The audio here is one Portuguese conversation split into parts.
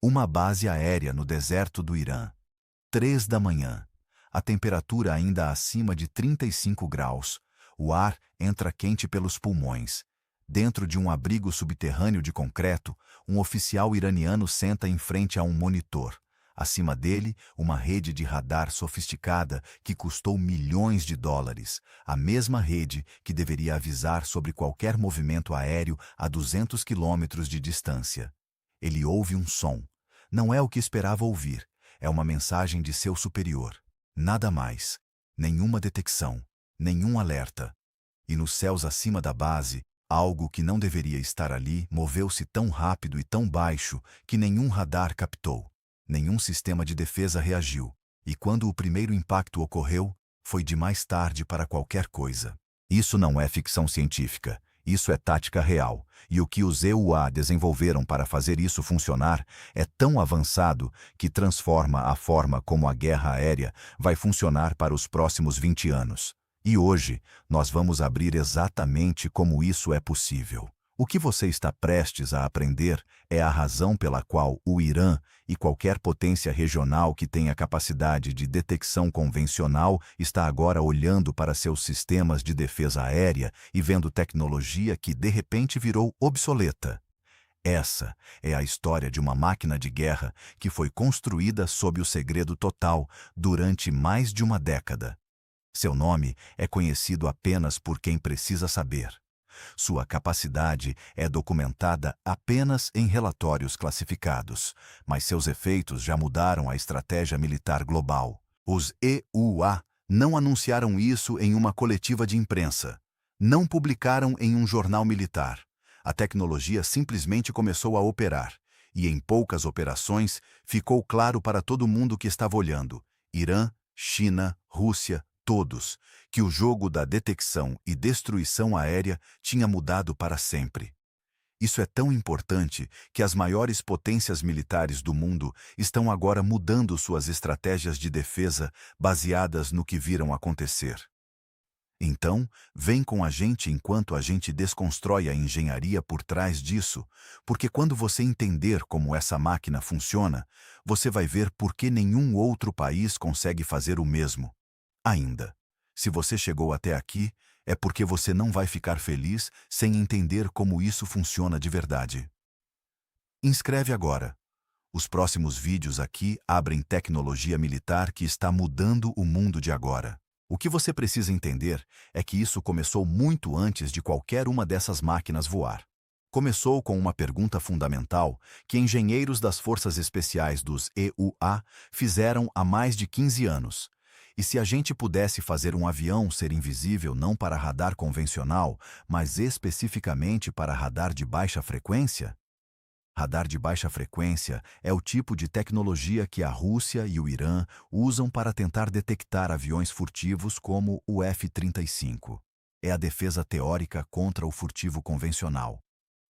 Uma base aérea no deserto do Irã. 3 da manhã. A temperatura ainda acima de 35 graus. O ar entra quente pelos pulmões. Dentro de um abrigo subterrâneo de concreto, um oficial iraniano senta em frente a um monitor. Acima dele, uma rede de radar sofisticada que custou milhões de dólares. A mesma rede que deveria avisar sobre qualquer movimento aéreo a 200 quilômetros de distância. Ele ouve um som. Não é o que esperava ouvir. É uma mensagem de seu superior. Nada mais. Nenhuma detecção. Nenhum alerta. E nos céus acima da base, algo que não deveria estar ali moveu-se tão rápido e tão baixo que nenhum radar captou. Nenhum sistema de defesa reagiu. E quando o primeiro impacto ocorreu, foi demais tarde para qualquer coisa. Isso não é ficção científica. Isso é tática real. E o que os EUA desenvolveram para fazer isso funcionar é tão avançado que transforma a forma como a guerra aérea vai funcionar para os próximos 20 anos. E hoje, nós vamos abrir exatamente como isso é possível. O que você está prestes a aprender é a razão pela qual o Irã e qualquer potência regional que tenha capacidade de detecção convencional está agora olhando para seus sistemas de defesa aérea e vendo tecnologia que de repente virou obsoleta. Essa é a história de uma máquina de guerra que foi construída sob o segredo total durante mais de uma década. Seu nome é conhecido apenas por quem precisa saber. Sua capacidade é documentada apenas em relatórios classificados, mas seus efeitos já mudaram a estratégia militar global. Os EUA não anunciaram isso em uma coletiva de imprensa. Não publicaram em um jornal militar. A tecnologia simplesmente começou a operar, e em poucas operações ficou claro para todo mundo que estava olhando, Irã, China, Rússia, todos, que o jogo da detecção e destruição aérea tinha mudado para sempre. Isso é tão importante que as maiores potências militares do mundo estão agora mudando suas estratégias de defesa baseadas no que viram acontecer. Então, vem com a gente enquanto a gente desconstrói a engenharia por trás disso, porque quando você entender como essa máquina funciona, você vai ver por que nenhum outro país consegue fazer o mesmo. Ainda, se você chegou até aqui, é porque você não vai ficar feliz sem entender como isso funciona de verdade. Inscreve agora. Os próximos vídeos aqui abrem tecnologia militar que está mudando o mundo de agora. O que você precisa entender é que isso começou muito antes de qualquer uma dessas máquinas voar. Começou com uma pergunta fundamental que engenheiros das Forças Especiais dos EUA fizeram há mais de 15 anos. E se a gente pudesse fazer um avião ser invisível não para radar convencional, mas especificamente para radar de baixa frequência? Radar de baixa frequência é o tipo de tecnologia que a Rússia e o Irã usam para tentar detectar aviões furtivos como o F-35. É a defesa teórica contra o furtivo convencional.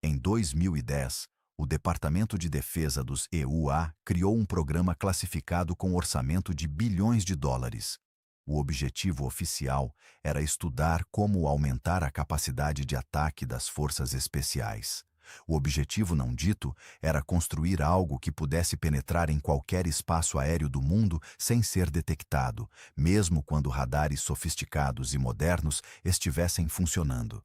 Em 2010, o Departamento de Defesa dos EUA criou um programa classificado com orçamento de bilhões de dólares. O objetivo oficial era estudar como aumentar a capacidade de ataque das forças especiais. O objetivo não dito era construir algo que pudesse penetrar em qualquer espaço aéreo do mundo sem ser detectado, mesmo quando radares sofisticados e modernos estivessem funcionando.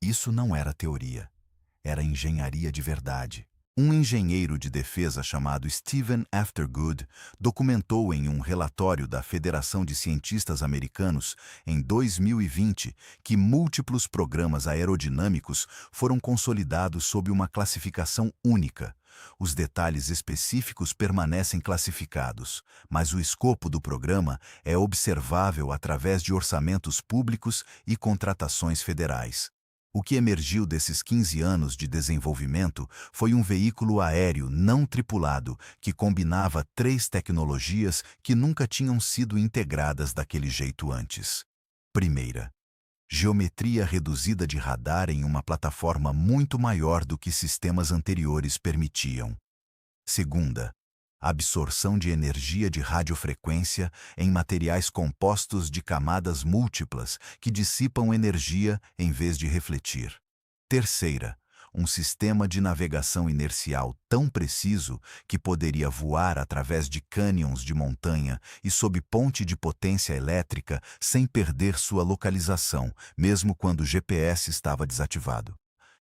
Isso não era teoria. Era engenharia de verdade. Um engenheiro de defesa chamado Stephen Aftergood documentou em um relatório da Federação de Cientistas Americanos, em 2020, que múltiplos programas aerodinâmicos foram consolidados sob uma classificação única. Os detalhes específicos permanecem classificados, mas o escopo do programa é observável através de orçamentos públicos e contratações federais. O que emergiu desses 15 anos de desenvolvimento foi um veículo aéreo não tripulado que combinava 3 tecnologias que nunca tinham sido integradas daquele jeito antes. Primeira, geometria reduzida de radar em uma plataforma muito maior do que sistemas anteriores permitiam. Segunda, absorção de energia de radiofrequência em materiais compostos de camadas múltiplas que dissipam energia em vez de refletir. Terceira, um sistema de navegação inercial tão preciso que poderia voar através de cânions de montanha e sob ponte de potência elétrica sem perder sua localização, mesmo quando o GPS estava desativado.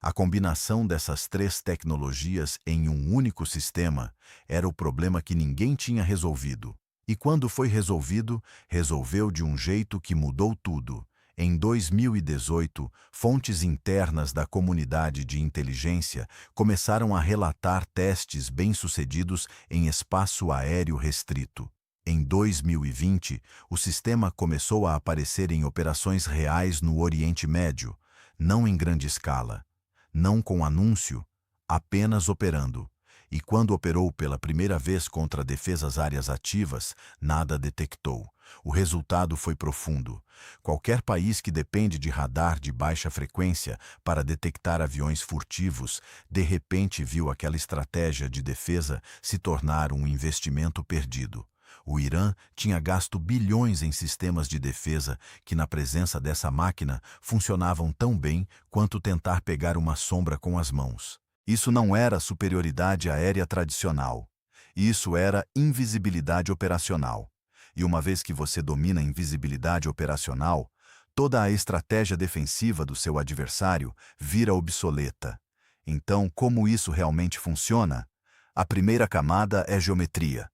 A combinação dessas três tecnologias em um único sistema era o problema que ninguém tinha resolvido. E quando foi resolvido, resolveu de um jeito que mudou tudo. Em 2018, fontes internas da comunidade de inteligência começaram a relatar testes bem-sucedidos em espaço aéreo restrito. Em 2020, o sistema começou a aparecer em operações reais no Oriente Médio, não em grande escala, não com anúncio, apenas operando. E quando operou pela primeira vez contra defesas áreas ativas, nada detectou. O resultado foi profundo. Qualquer país que depende de radar de baixa frequência para detectar aviões furtivos, de repente viu aquela estratégia de defesa se tornar um investimento perdido. O Irã tinha gasto bilhões em sistemas de defesa que, na presença dessa máquina, funcionavam tão bem quanto tentar pegar uma sombra com as mãos. Isso não era superioridade aérea tradicional. Isso era invisibilidade operacional. E uma vez que você domina a invisibilidade operacional, toda a estratégia defensiva do seu adversário vira obsoleta. Então, como isso realmente funciona? A primeira camada é geometria.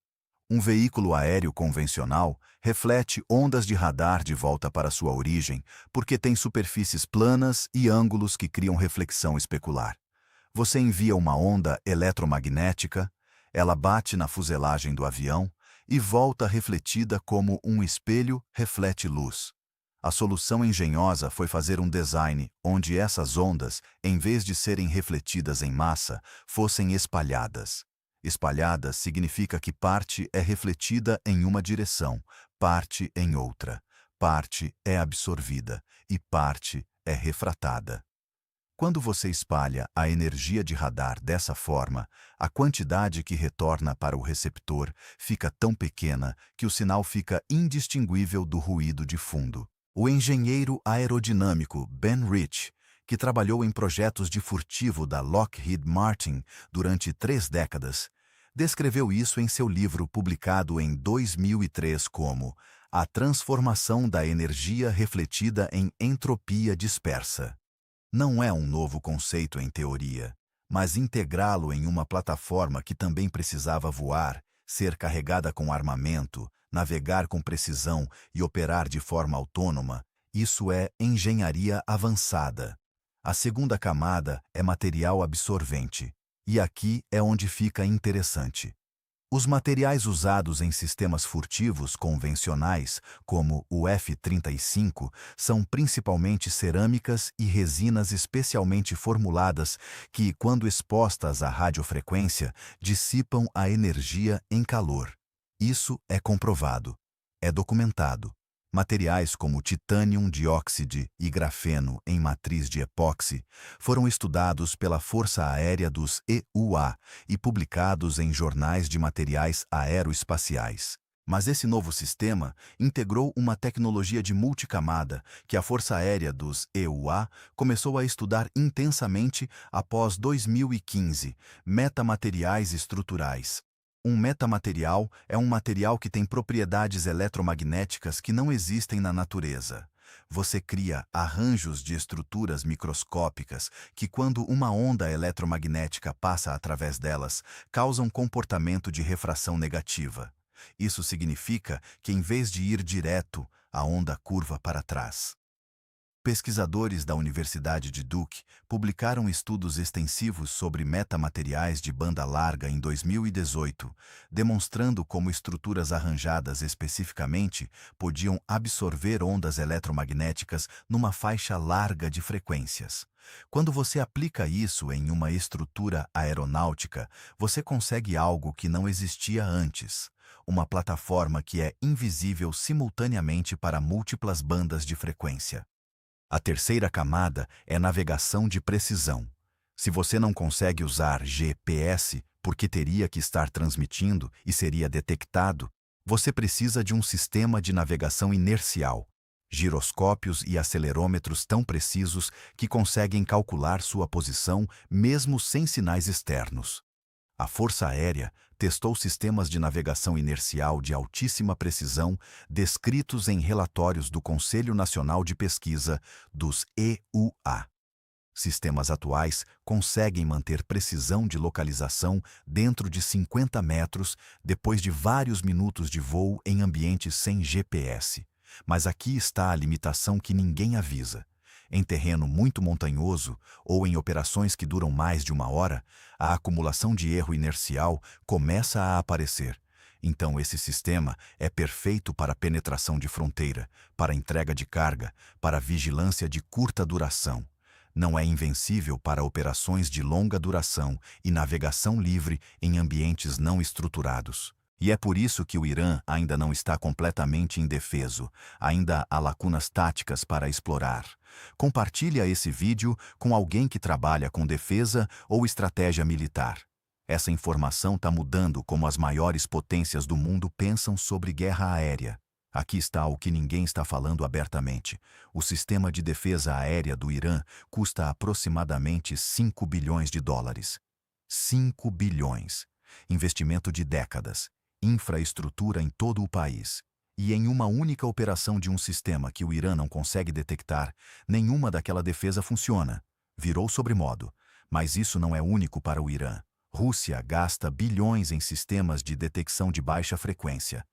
Um veículo aéreo convencional reflete ondas de radar de volta para sua origem, porque tem superfícies planas e ângulos que criam reflexão especular. Você envia uma onda eletromagnética, ela bate na fuselagem do avião e volta refletida como um espelho reflete luz. A solução engenhosa foi fazer um design onde essas ondas, em vez de serem refletidas em massa, fossem espalhadas. Espalhadas significa que parte é refletida em uma direção, parte em outra, parte é absorvida e parte é refratada. Quando você espalha a energia de radar dessa forma, a quantidade que retorna para o receptor fica tão pequena que o sinal fica indistinguível do ruído de fundo. O engenheiro aerodinâmico Ben Rich, que trabalhou em projetos de furtivo da Lockheed Martin durante 3 décadas, descreveu isso em seu livro publicado em 2003 como A Transformação da Energia Refletida em Entropia Dispersa. Não é um novo conceito em teoria, mas integrá-lo em uma plataforma que também precisava voar, ser carregada com armamento, navegar com precisão e operar de forma autônoma, isso é engenharia avançada. A segunda camada é material absorvente. E aqui é onde fica interessante. Os materiais usados em sistemas furtivos convencionais, como o F-35, são principalmente cerâmicas e resinas especialmente formuladas que, quando expostas à radiofrequência, dissipam a energia em calor. Isso é comprovado. É documentado. Materiais como titânio dióxido e grafeno em matriz de epóxi foram estudados pela Força Aérea dos EUA e publicados em jornais de materiais aeroespaciais. Mas esse novo sistema integrou uma tecnologia de multicamada que a Força Aérea dos EUA começou a estudar intensamente após 2015, metamateriais estruturais. Um metamaterial é um material que tem propriedades eletromagnéticas que não existem na natureza. Você cria arranjos de estruturas microscópicas que, quando uma onda eletromagnética passa através delas, causam comportamento de refração negativa. Isso significa que, em vez de ir direto, a onda curva para trás. Pesquisadores da Universidade de Duke publicaram estudos extensivos sobre metamateriais de banda larga em 2018, demonstrando como estruturas arranjadas especificamente podiam absorver ondas eletromagnéticas numa faixa larga de frequências. Quando você aplica isso em uma estrutura aeronáutica, você consegue algo que não existia antes: uma plataforma que é invisível simultaneamente para múltiplas bandas de frequência. A terceira camada é navegação de precisão. Se você não consegue usar GPS porque teria que estar transmitindo e seria detectado, você precisa de um sistema de navegação inercial, giroscópios e acelerômetros tão precisos que conseguem calcular sua posição mesmo sem sinais externos. A Força Aérea testou sistemas de navegação inercial de altíssima precisão descritos em relatórios do Conselho Nacional de Pesquisa, dos EUA. Sistemas atuais conseguem manter precisão de localização dentro de 50 metros depois de vários minutos de voo em ambientes sem GPS. Mas aqui está a limitação que ninguém avisa. Em terreno muito montanhoso ou em operações que duram mais de uma hora, a acumulação de erro inercial começa a aparecer. Então esse sistema é perfeito para penetração de fronteira, para entrega de carga, para vigilância de curta duração. Não é invencível para operações de longa duração e navegação livre em ambientes não estruturados. E é por isso que o Irã ainda não está completamente indefeso. Ainda há lacunas táticas para explorar. Compartilhe esse vídeo com alguém que trabalha com defesa ou estratégia militar. Essa informação está mudando como as maiores potências do mundo pensam sobre guerra aérea. Aqui está o que ninguém está falando abertamente. O sistema de defesa aérea do Irã custa aproximadamente 5 bilhões de dólares. 5 bilhões. Investimento de décadas. Infraestrutura em todo o país. E em uma única operação de um sistema que o Irã não consegue detectar, nenhuma daquela defesa funciona. Virou sobremodo. Mas isso não é único para o Irã. Rússia gasta bilhões em sistemas de detecção de baixa frequência.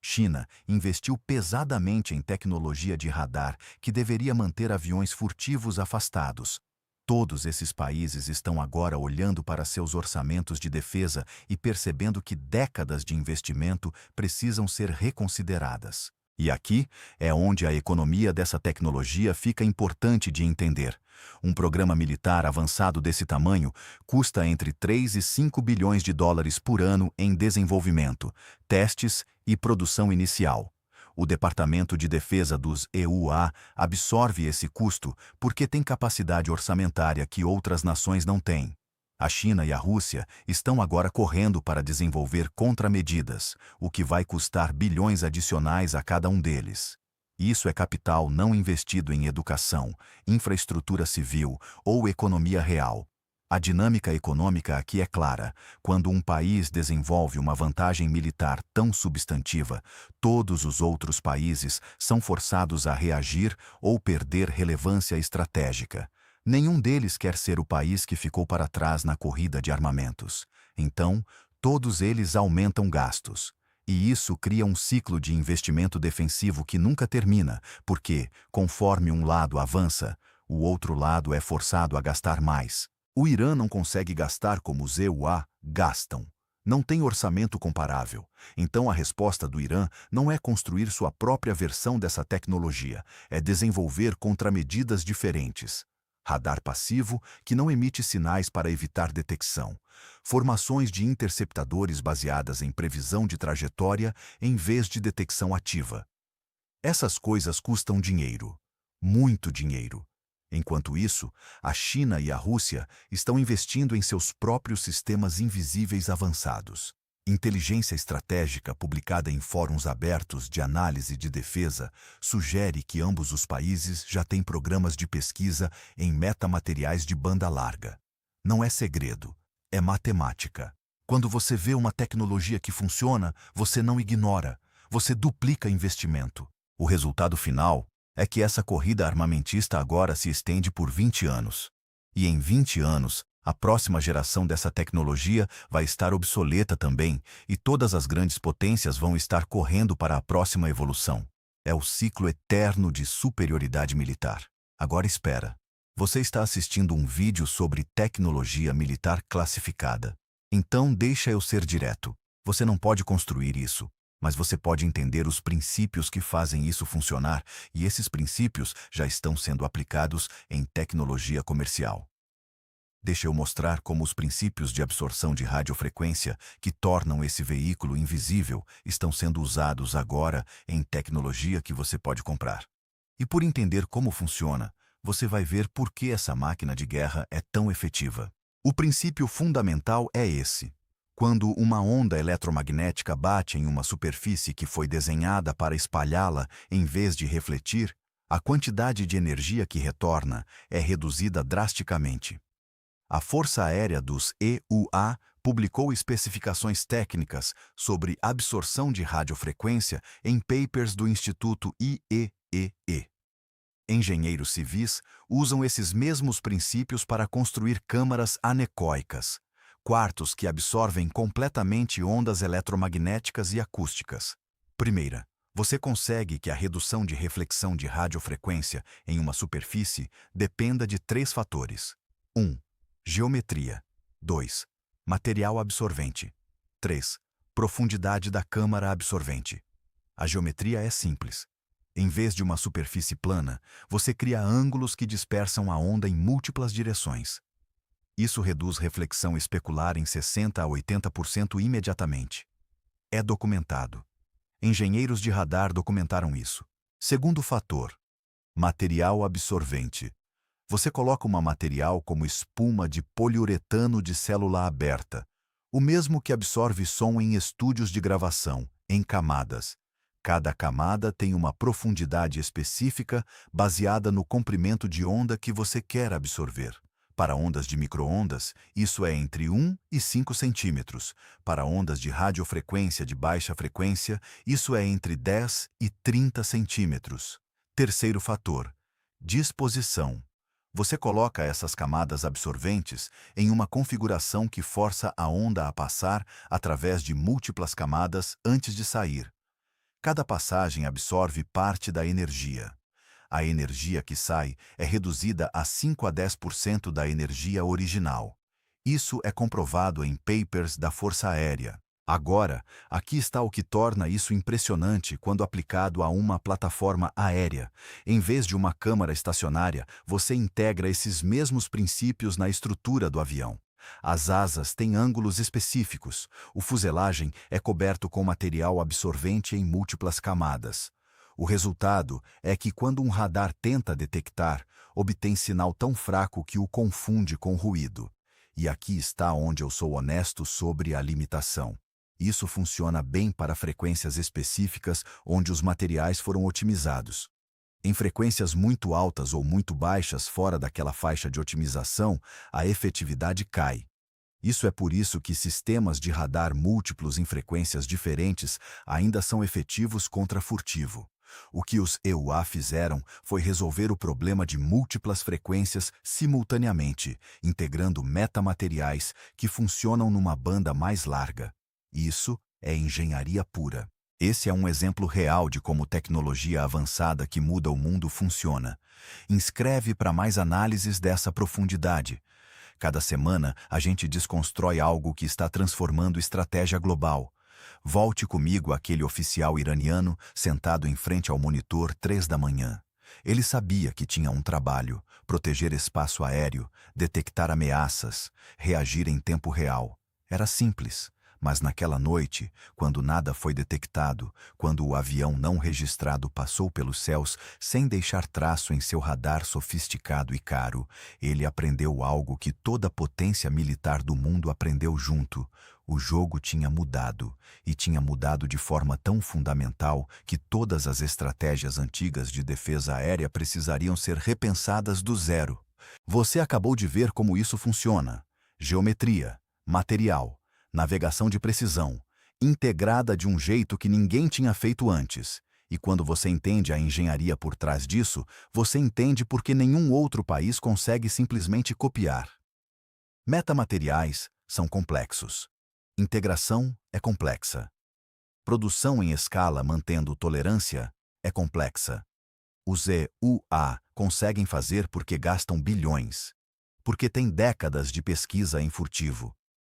China investiu pesadamente em tecnologia de radar que deveria manter aviões furtivos afastados. Todos esses países estão agora olhando para seus orçamentos de defesa e percebendo que décadas de investimento precisam ser reconsideradas. E aqui é onde a economia dessa tecnologia fica importante de entender. Um programa militar avançado desse tamanho custa entre 3 e 5 bilhões de dólares por ano em desenvolvimento, testes e produção inicial. O Departamento de Defesa dos EUA absorve esse custo porque tem capacidade orçamentária que outras nações não têm. A China e a Rússia estão agora correndo para desenvolver contramedidas, o que vai custar bilhões adicionais a cada um deles. Isso é capital não investido em educação, infraestrutura civil ou economia real. A dinâmica econômica aqui é clara. Quando um país desenvolve uma vantagem militar tão substantiva, todos os outros países são forçados a reagir ou perder relevância estratégica. Nenhum deles quer ser o país que ficou para trás na corrida de armamentos. Então, todos eles aumentam gastos. E isso cria um ciclo de investimento defensivo que nunca termina, porque, conforme um lado avança, o outro lado é forçado a gastar mais. O Irã não consegue gastar como os EUA gastam. Não tem orçamento comparável. Então a resposta do Irã não é construir sua própria versão dessa tecnologia, é desenvolver contramedidas diferentes. Radar passivo que não emite sinais para evitar detecção. Formações de interceptadores baseadas em previsão de trajetória em vez de detecção ativa. Essas coisas custam dinheiro. Muito dinheiro. Enquanto isso, a China e a Rússia estão investindo em seus próprios sistemas invisíveis avançados. Inteligência estratégica publicada em fóruns abertos de análise de defesa sugere que ambos os países já têm programas de pesquisa em metamateriais de banda larga. Não é segredo, é matemática. Quando você vê uma tecnologia que funciona, você não ignora, você duplica investimento. O resultado final é que essa corrida armamentista agora se estende por 20 anos. E em 20 anos, a próxima geração dessa tecnologia vai estar obsoleta também, e todas as grandes potências vão estar correndo para a próxima evolução. É o ciclo eterno de superioridade militar. Agora espera. Você está assistindo um vídeo sobre tecnologia militar classificada. Então deixa eu ser direto. Você não pode construir isso. Mas você pode entender os princípios que fazem isso funcionar, e esses princípios já estão sendo aplicados em tecnologia comercial. Deixa eu mostrar como os princípios de absorção de radiofrequência que tornam esse veículo invisível estão sendo usados agora em tecnologia que você pode comprar. E por entender como funciona, você vai ver por que essa máquina de guerra é tão efetiva. O princípio fundamental é esse. Quando uma onda eletromagnética bate em uma superfície que foi desenhada para espalhá-la em vez de refletir, A quantidade de energia que retorna é reduzida drasticamente. A Força Aérea dos EUA publicou especificações técnicas sobre absorção de radiofrequência em papers do Instituto IEEE. Engenheiros civis usam esses mesmos princípios para construir câmaras anecoicas, quartos que absorvem completamente ondas eletromagnéticas e acústicas. Primeira, você consegue que a redução de reflexão de radiofrequência em uma superfície dependa de 3 fatores. 1. Geometria. 2. Material absorvente. 3. Profundidade da câmara absorvente. A geometria é simples. Em vez de uma superfície plana, você cria ângulos que dispersam a onda em múltiplas direções. Isso reduz reflexão especular em 60 a 80% imediatamente. É documentado. Engenheiros de radar documentaram isso. Segundo fator, material absorvente. Você coloca uma material como espuma de poliuretano de célula aberta, o mesmo que absorve som em estúdios de gravação, em camadas. Cada camada tem uma profundidade específica baseada no comprimento de onda que você quer absorver. Para ondas de micro-ondas, isso é entre 1 e 5 centímetros. Para ondas de radiofrequência de baixa frequência, isso é entre 10 e 30 centímetros. Terceiro fator, disposição. Você coloca essas camadas absorventes em uma configuração que força a onda a passar através de múltiplas camadas antes de sair. Cada passagem absorve parte da energia. A energia que sai é reduzida a 5 a 10% da energia original. Isso é comprovado em papers da Força Aérea. Agora, aqui está o que torna isso impressionante quando aplicado a uma plataforma aérea. Em vez de uma câmara estacionária, você integra esses mesmos princípios na estrutura do avião. As asas têm ângulos específicos. O fuselagem é coberto com material absorvente em múltiplas camadas. O resultado é que quando um radar tenta detectar, obtém sinal tão fraco que o confunde com ruído. E aqui está onde eu sou honesto sobre a limitação. Isso funciona bem para frequências específicas onde os materiais foram otimizados. Em frequências muito altas ou muito baixas fora daquela faixa de otimização, a efetividade cai. Isso é por isso que sistemas de radar múltiplos em frequências diferentes ainda são efetivos contra furtivo. O que os EUA fizeram foi resolver o problema de múltiplas frequências simultaneamente, integrando metamateriais que funcionam numa banda mais larga. Isso é engenharia pura. Esse é um exemplo real de como tecnologia avançada que muda o mundo funciona. Inscreve para mais análises dessa profundidade. Cada semana, a gente desconstrói algo que está transformando estratégia global. Volte comigo àquele oficial iraniano sentado em frente ao monitor 3 da manhã. Ele sabia que tinha um trabalho: proteger espaço aéreo, detectar ameaças, reagir em tempo real. Era simples. Mas naquela noite, quando nada foi detectado, quando o avião não registrado passou pelos céus sem deixar traço em seu radar sofisticado e caro, ele aprendeu algo que toda potência militar do mundo aprendeu junto. O jogo tinha mudado, e tinha mudado de forma tão fundamental que todas as estratégias antigas de defesa aérea precisariam ser repensadas do zero. Você acabou de ver como isso funciona. Geometria, material, navegação de precisão, integrada de um jeito que ninguém tinha feito antes. E quando você entende a engenharia por trás disso, você entende por que nenhum outro país consegue simplesmente copiar. Metamateriais são complexos. Integração é complexa. Produção em escala mantendo tolerância é complexa. Os EUA conseguem fazer porque gastam bilhões. Porque têm décadas de pesquisa em furtivo.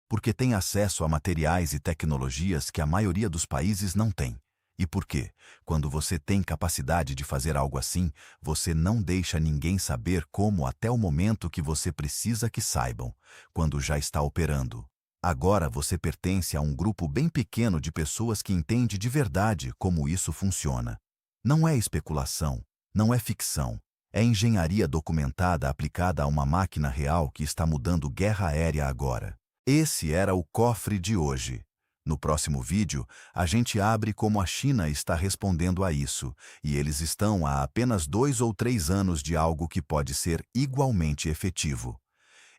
Porque tem acesso a materiais e tecnologias que a maioria dos países não tem. E porque, quando você tem capacidade de fazer algo assim, você não deixa ninguém saber como até o momento que você precisa que saibam, quando já está operando. Agora você pertence a um grupo bem pequeno de pessoas que entende de verdade como isso funciona. Não é especulação, não é ficção. É engenharia documentada aplicada a uma máquina real que está mudando guerra aérea agora. Esse era o cofre de hoje. No próximo vídeo, a gente abre como a China está respondendo a isso, e eles estão há apenas 2 ou 3 anos de algo que pode ser igualmente efetivo.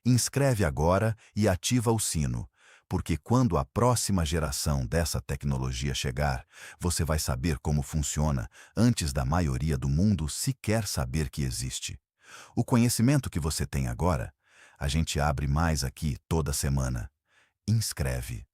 Inscreve agora e ativa o sino, porque quando a próxima geração dessa tecnologia chegar, você vai saber como funciona antes da maioria do mundo sequer saber que existe. O conhecimento que você tem agora, a gente abre mais aqui toda semana. Inscreve.